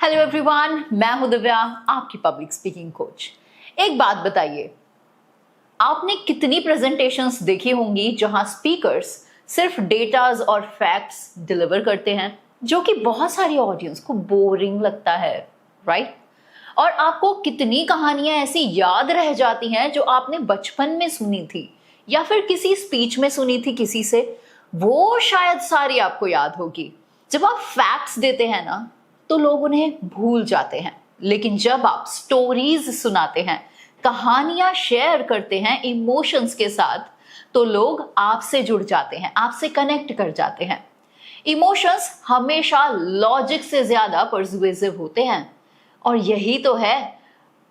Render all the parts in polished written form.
Hello everyone, मैं हूं दिव्या, आपकी पब्लिक स्पीकिंग कोच। एक बात बताइए, आपने कितनी प्रेजेंटेशंस देखी होंगी जहां स्पीकर्स सिर्फ डेटाज और फैक्ट्स डिलीवर करते हैं, जो कि बहुत सारी ऑडियंस को बोरिंग लगता है, राइट? और आपको कितनी कहानियां ऐसी याद रह जाती हैं जो आपने बचपन में सुनी थी या फिर किसी स्पीच में सुनी थी किसी से, वो शायद सारी आपको याद होगी। जब आप फैक्ट्स देते हैं ना, तो लोग उन्हें भूल जाते हैं, लेकिन जब आप स्टोरीज सुनाते हैं, कहानियां शेयर करते हैं इमोशंस के साथ, तो लोग आपसे जुड़ जाते हैं, आपसे कनेक्ट कर जाते हैं। इमोशंस हमेशा लॉजिक से ज्यादा पर्सुएसिव होते हैं, और यही तो है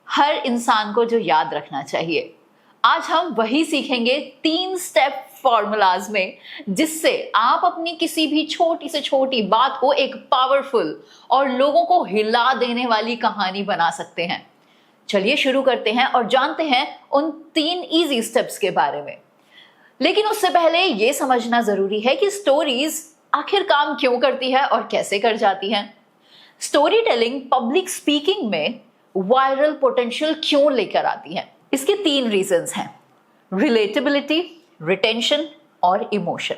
हर इंसान को जो याद रखना चाहिए। आज हम वही सीखेंगे 3 स्टेप फॉर्मूलाज में, जिससे आप अपनी किसी भी छोटी से छोटी बात को एक पावरफुल और लोगों को हिला देने वाली कहानी बना सकते हैं। चलिए शुरू करते हैं और जानते हैं उन 3 इजी स्टेप्स के बारे में। लेकिन उससे पहले यह समझना जरूरी है कि स्टोरीज आखिर काम क्यों करती है और कैसे कर जाती हैं। स्टोरी टेलिंग पब्लिक स्पीकिंग में वायरल पोटेंशियल क्यों लेकर आती है? इसके 3 रीजंस हैं: रिलेटेबिलिटी, रिटेंशन और इमोशन।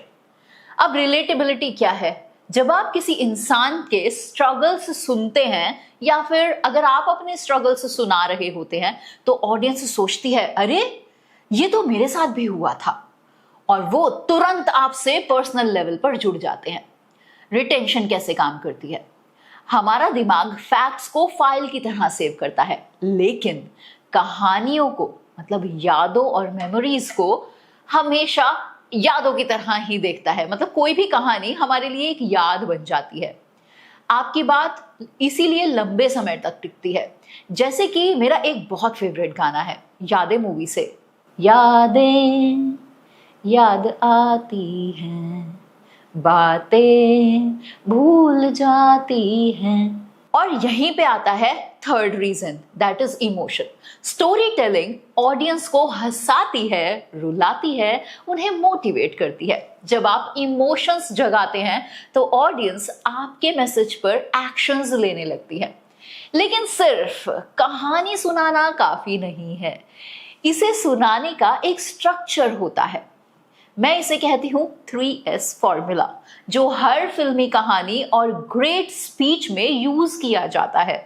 अब रिलेटेबिलिटी क्या है? जब आप किसी इंसान के स्ट्रगल्स सुनते हैं या फिर अगर आप अपने स्ट्रगल्स सुना रहे होते हैं, तो ऑडियंस सोचती है, अरे ये तो मेरे साथ भी हुआ था, और वो तुरंत आपसे पर्सनल लेवल पर जुड़ जाते हैं। रिटेंशन कैसे काम करती है? हमारा दिमाग फैक्ट्स को फाइल की तरह सेव करता है, लेकिन कहानियों को, मतलब यादों और मेमोरीज को, हमेशा यादों की तरह ही देखता है। मतलब कोई भी कहानी हमारे लिए एक याद बन जाती है। आपकी बात इसीलिए लंबे समय तक टिकती है। जैसे कि मेरा एक बहुत फेवरेट गाना है यादें मूवी से, यादें याद आती हैं, बातें भूल जाती हैं। और यहीं पे आता है third reason, that is emotion. Story telling audience को हंसाती है, रुलाती है, उन्हें मोटिवेट करती है। जब आप इमोशंस जगाते हैं तो ऑडियंस आपके मैसेज पर एक्शंस लेने लगती है। लेकिन सिर्फ कहानी सुनाना काफी नहीं है, इसे सुनाने का एक स्ट्रक्चर होता है। मैं इसे कहती हूं 3S फॉर्मूला, जो हर फिल्मी कहानी और ग्रेट स्पीच में यूज किया जाता है।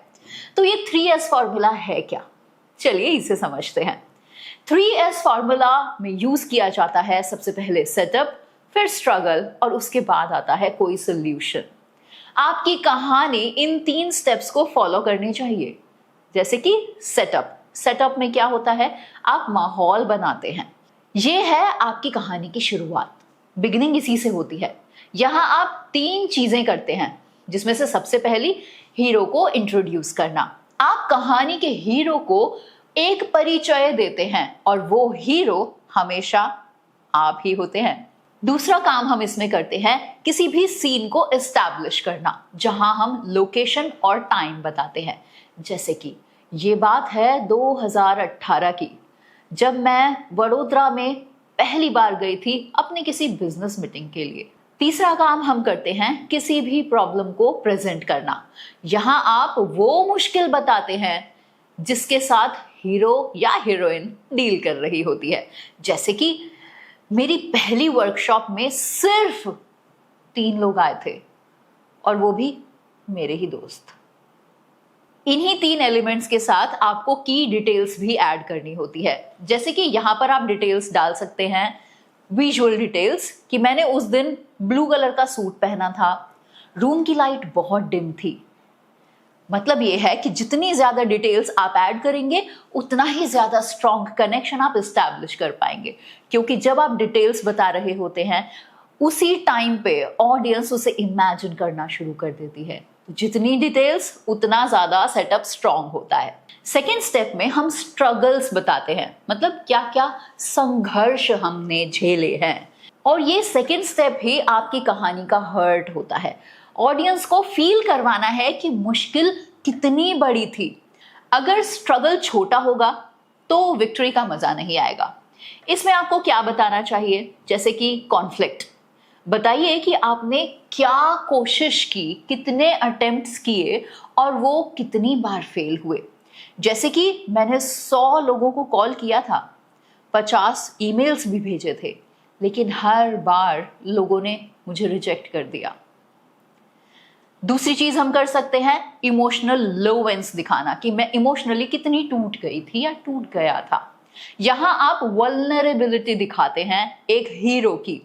तो ये 3S फॉर्मूला है क्या? चलिए इसे समझते हैं। 3S फॉर्मूला में यूज किया जाता है सबसे पहले सेटअप, फिर स्ट्रगल, और उसके बाद आता है कोई सोल्यूशन। आपकी कहानी इन 3 स्टेप्स को फॉलो करनी चाहिए। जैसे कि सेटअप में क्या होता है? आप माहौल बनाते हैं। ये है आपकी कहानी की शुरुआत, बिगिनिंग इसी से होती है। यहां आप 3 चीजें करते हैं, जिसमें से सबसे पहली हीरो को इंट्रोड्यूस करना। आप कहानी के हीरो को एक परिचय देते हैं, और वो हीरो हमेशा आप ही होते हैं। दूसरा काम हम इसमें करते हैं किसी भी सीन को एस्टैब्लिश करना, जहां हम लोकेशन और टाइम बताते हैं। जैसे कि ये बात है 2018 की, जब मैं वडोदरा में पहली बार गई थी अपने किसी बिजनेस मीटिंग के लिए। तीसरा काम हम करते हैं किसी भी प्रॉब्लम को प्रेजेंट करना। यहां आप वो मुश्किल बताते हैं जिसके साथ हीरो या हीरोइन डील कर रही होती है। जैसे कि मेरी पहली वर्कशॉप में सिर्फ 3 लोग आए थे, और वो भी मेरे ही दोस्त। इन्हीं 3 एलिमेंट्स के साथ आपको की डिटेल्स भी ऐड करनी होती है। जैसे कि यहां पर आप डिटेल्स डाल सकते हैं, विजुअल डिटेल्स, कि मैंने उस दिन ब्लू कलर का सूट पहना था, रूम की लाइट बहुत डिम थी। मतलब ये है कि जितनी ज्यादा डिटेल्स आप ऐड करेंगे, उतना ही ज्यादा स्ट्रॉन्ग कनेक्शन आप एस्टैब्लिश कर पाएंगे। क्योंकि जब आप डिटेल्स बता रहे होते हैं, उसी टाइम पे ऑडियंस उसे इमेजिन करना शुरू कर देती है। जितनी डिटेल्स, उतना ज्यादा सेटअप स्ट्रॉन्ग होता है। सेकेंड स्टेप में हम स्ट्रगल्स बताते हैं, मतलब क्या क्या संघर्ष हमने झेले हैं। और ये सेकेंड स्टेप ही आपकी कहानी का हर्ट होता है। ऑडियंस को फील करवाना है कि मुश्किल कितनी बड़ी थी। अगर स्ट्रगल छोटा होगा तो विक्ट्री का मजा नहीं आएगा। इसमें आपको क्या बताना चाहिए? जैसे कि कॉन्फ्लिक्ट, बताइए कि आपने क्या कोशिश की, कितने अटेम्प्ट्स किए और वो कितनी बार फेल हुए। जैसे कि मैंने 100 लोगों को कॉल किया था, 50 ईमेल्स भी भेजे थे, लेकिन हर बार लोगों ने मुझे रिजेक्ट कर दिया। दूसरी चीज हम कर सकते हैं इमोशनल लोवेंस दिखाना, कि मैं इमोशनली कितनी टूट गई थी या टूट गया था। यहां आप वल्नरेबिलिटी दिखाते हैं एक हीरो की।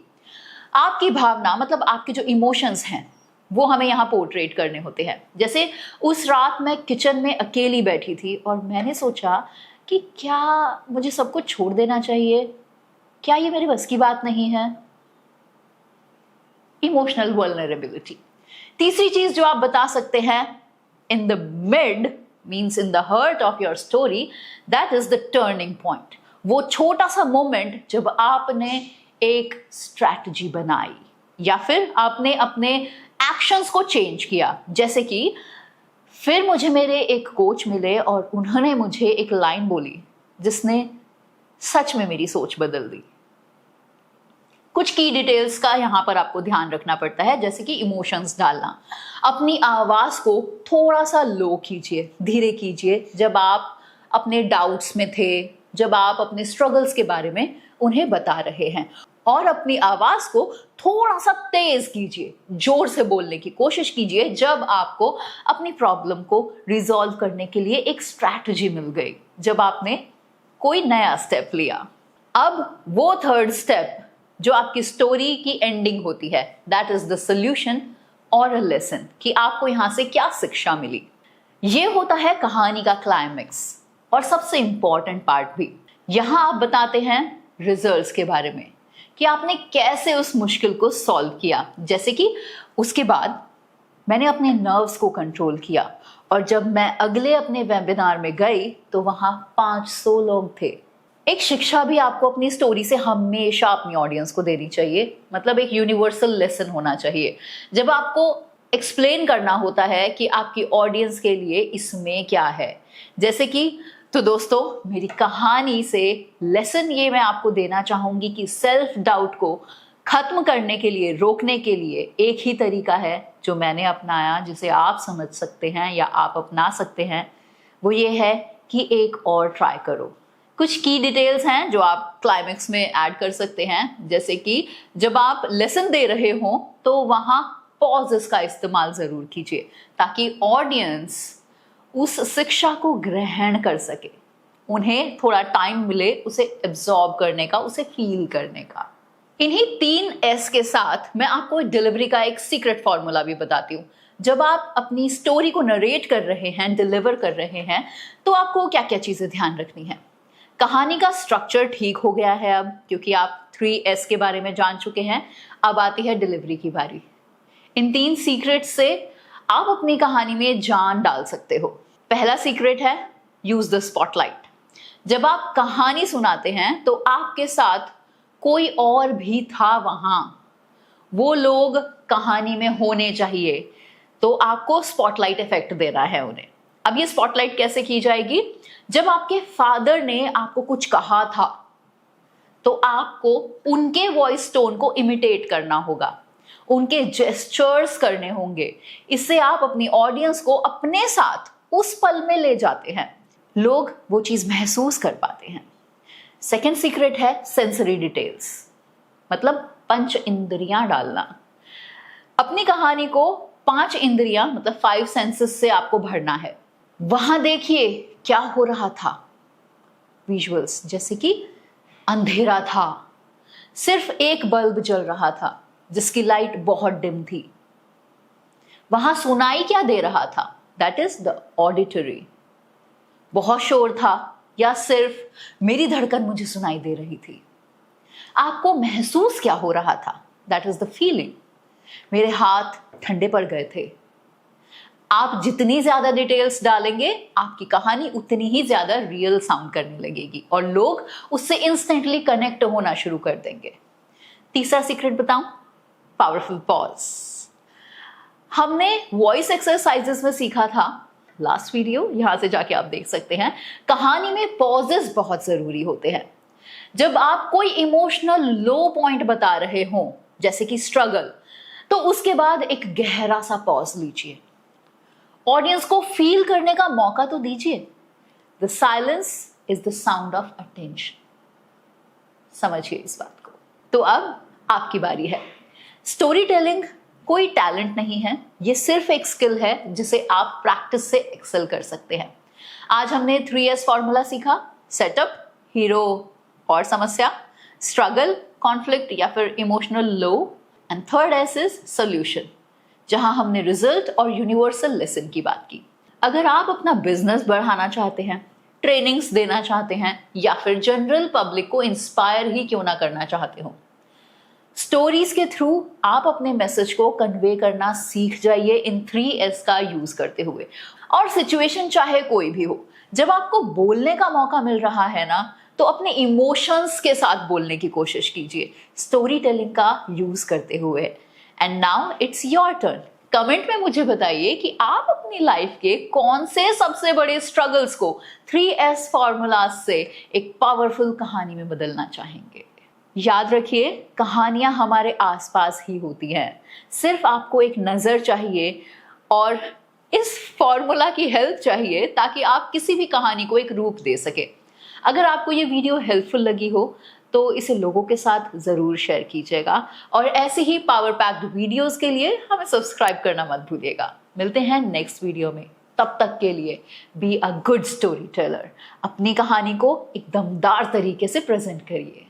आपकी भावना मतलब आपके जो इमोशंस हैं वो हमें यहाँ पोर्ट्रेट करने होते हैं। जैसे उस रात मैं किचन में अकेली बैठी थी और मैंने सोचा कि क्या मुझे सब कुछ छोड़ देना चाहिए, क्या ये मेरे बस की बात नहीं है। Emotional vulnerability. तीसरी चीज जो आप बता सकते हैं, in the mid means in the hurt of your story, that is the turning point. वो छोटा सा मोमेंट जब आपने एक स्ट्रैटेजी बनाई या फिर आपने अपने एक्शंस को चेंज किया। जैसे कि फिर मुझे मेरे एक कोच मिले और उन्होंने मुझे एक लाइन बोली जिसने सच में मेरी सोच बदल दी। कुछ की डिटेल्स का यहाँ पर आपको ध्यान रखना पड़ता है, जैसे कि इमोशंस डालना। अपनी आवाज को थोड़ा सा लो कीजिए, धीरे कीजिए जब आप अपने डाउट्स में थे, जब आप अपने स्ट्रगल्स के बारे में उन्हें बता रहे हैं। और अपनी आवाज को थोड़ा सा तेज कीजिए, जोर से बोलने की कोशिश कीजिए जब आपको अपनी प्रॉब्लम को रिजॉल्व करने के लिए एक स्ट्रैटेजी मिल गई, जब आपने कोई नया स्टेप लिया। अब वो थर्ड स्टेप जो आपकी स्टोरी की एंडिंग होती है, दैट इज द सोल्यूशन और अ लेसन, कि आपको यहां से क्या शिक्षा मिली। ये होता है कहानी का क्लाइमेक्स और सबसे इंपॉर्टेंट पार्ट भी। यहां आप बताते हैं रिजल्ट्स के बारे में, कि आपने कैसे उस मुश्किल को सॉल्व किया। जैसे कि उसके बाद मैंने अपने नर्व्स को कंट्रोल किया और जब मैं अगले अपने वेबिनार में गई तो वहां 500 लोग थे। एक शिक्षा भी आपको अपनी स्टोरी से हमेशा अपनी ऑडियंस को देनी चाहिए, मतलब एक यूनिवर्सल लेसन होना चाहिए। जब आपको एक्सप्लेन करना होता है कि आपकी ऑडियंस के लिए इसमें क्या है, जैसे कि तो दोस्तों मेरी कहानी से लेसन ये मैं आपको देना चाहूंगी कि सेल्फ डाउट को खत्म करने के लिए, रोकने के लिए एक ही तरीका है जो मैंने अपनाया, जिसे आप समझ सकते हैं या आप अपना सकते हैं। वो ये है कि एक और ट्राई करो। कुछ की डिटेल्स हैं जो आप क्लाइमेक्स में ऐड कर सकते हैं, जैसे कि जब आप लेसन दे रहे हो तो वहां पॉजेस का इस्तेमाल जरूर कीजिए ताकि ऑडियंस उस शिक्षा को ग्रहण कर सके, उन्हें थोड़ा टाइम मिले उसे एब्जॉर्ब करने का, उसे फील करने का। इन्हीं 3 S के साथ मैं आपको डिलीवरी का एक सीक्रेट फॉर्मूला भी बताती हूँ। जब आप अपनी स्टोरी को नरेट कर रहे हैं, डिलीवर कर रहे हैं, तो आपको क्या क्या चीजें ध्यान रखनी है। कहानी का स्ट्रक्चर ठीक हो गया है अब, क्योंकि आप 3S के बारे में जान चुके हैं। अब आती है डिलीवरी की बारी। इन 3 सीक्रेट से आप अपनी कहानी में जान डाल सकते हो। पहला सीक्रेट है यूज द स्पॉटलाइट। जब आप कहानी सुनाते हैं तो आपके साथ कोई और भी था वहां, वो लोग कहानी में होने चाहिए, तो आपको स्पॉटलाइट इफेक्ट देना है उन्हें। अब ये स्पॉटलाइट कैसे की जाएगी? जब आपके फादर ने आपको कुछ कहा था तो आपको उनके वॉइस टोन को इमिटेट करना होगा, उनके जेस्चर्स करने होंगे। इससे आप अपनी ऑडियंस को अपने साथ उस पल में ले जाते हैं, लोग वो चीज महसूस कर पाते हैं। सेकेंड सीक्रेट है सेंसरी डिटेल्स, मतलब पंच इंद्रियां डालना। अपनी कहानी को 5 इंद्रियां मतलब 5 सेंसेस से आपको भरना है। वहां देखिए क्या हो रहा था। विजुअल्स, जैसे कि अंधेरा था, सिर्फ एक बल्ब जल रहा था जिसकी लाइट बहुत डिम थी। वहां सुनाई क्या दे रहा था? That is the auditory. बहुत शोर था या सिर्फ मेरी धड़कन मुझे सुनाई दे रही थी? आपको महसूस क्या हो रहा था? That is the feeling. मेरे हाथ ठंडे पड़ गए थे। आप जितनी ज्यादा डिटेल्स डालेंगे आपकी कहानी उतनी ही ज्यादा रियल साउंड करने लगेगी और लोग उससे इंस्टेंटली कनेक्ट होना शुरू कर देंगे। तीसरा सीक्रेट बताऊं? Powerful pause. हमने वॉइस एक्सरसाइजेस में सीखा था, लास्ट वीडियो यहां से जाके आप देख सकते हैं। कहानी में पॉजेस बहुत जरूरी होते हैं। जब आप कोई इमोशनल लो पॉइंट बता रहे हो, जैसे कि स्ट्रगल, तो उसके बाद एक गहरा सा पॉज लीजिए ऑडियंस को फील करने का मौका तो दीजिए। The silence is the sound of attention. समझिए इस बात को। तो अब आपकी बारी है। स्टोरी टेलिंग कोई टैलेंट नहीं है, ये सिर्फ एक स्किल है जिसे आप प्रैक्टिस से एक्सेल कर सकते हैं। आज हमने 3S फॉर्मूला सीखा। सेटअप, हीरो और समस्या, स्ट्रगल, कॉन्फ्लिक्ट या फिर emotional low, and third S is solution, जहां हमने रिजल्ट और यूनिवर्सल लेसन की बात की। अगर आप अपना बिजनेस बढ़ाना चाहते हैं, ट्रेनिंग्स देना चाहते हैं या फिर जनरल पब्लिक को इंस्पायर ही क्यों ना करना चाहते हो, स्टोरीज के थ्रू आप अपने मैसेज को कन्वे करना सीख जाइए इन 3S का यूज करते हुए। और सिचुएशन चाहे कोई भी हो, जब आपको बोलने का मौका मिल रहा है ना, तो अपने इमोशंस के साथ बोलने की कोशिश कीजिए स्टोरी टेलिंग का यूज करते हुए। And now it's your turn. Comment में मुझे बताइए कि आप अपनी लाइफ के कौन से सबसे बड़े स्ट्रगल्स को 3S फॉर्मूला से एक पावरफुल कहानी में बदलना चाहेंगे। याद रखिए, कहानियां हमारे आसपास ही होती हैं, सिर्फ आपको एक नजर चाहिए और इस फॉर्मूला की हेल्प चाहिए ताकि आप किसी भी कहानी को एक रूप दे सके। अगर आपको ये वीडियो हेल्पफुल लगी हो तो इसे लोगों के साथ जरूर शेयर कीजिएगा और ऐसे ही पावर पैक्ड वीडियोस के लिए हमें सब्सक्राइब करना मत भूलिएगा। मिलते हैं नेक्स्ट वीडियो में। तब तक के लिए be a good story teller. अपनी कहानी को एक दमदार तरीके से प्रेजेंट करिए।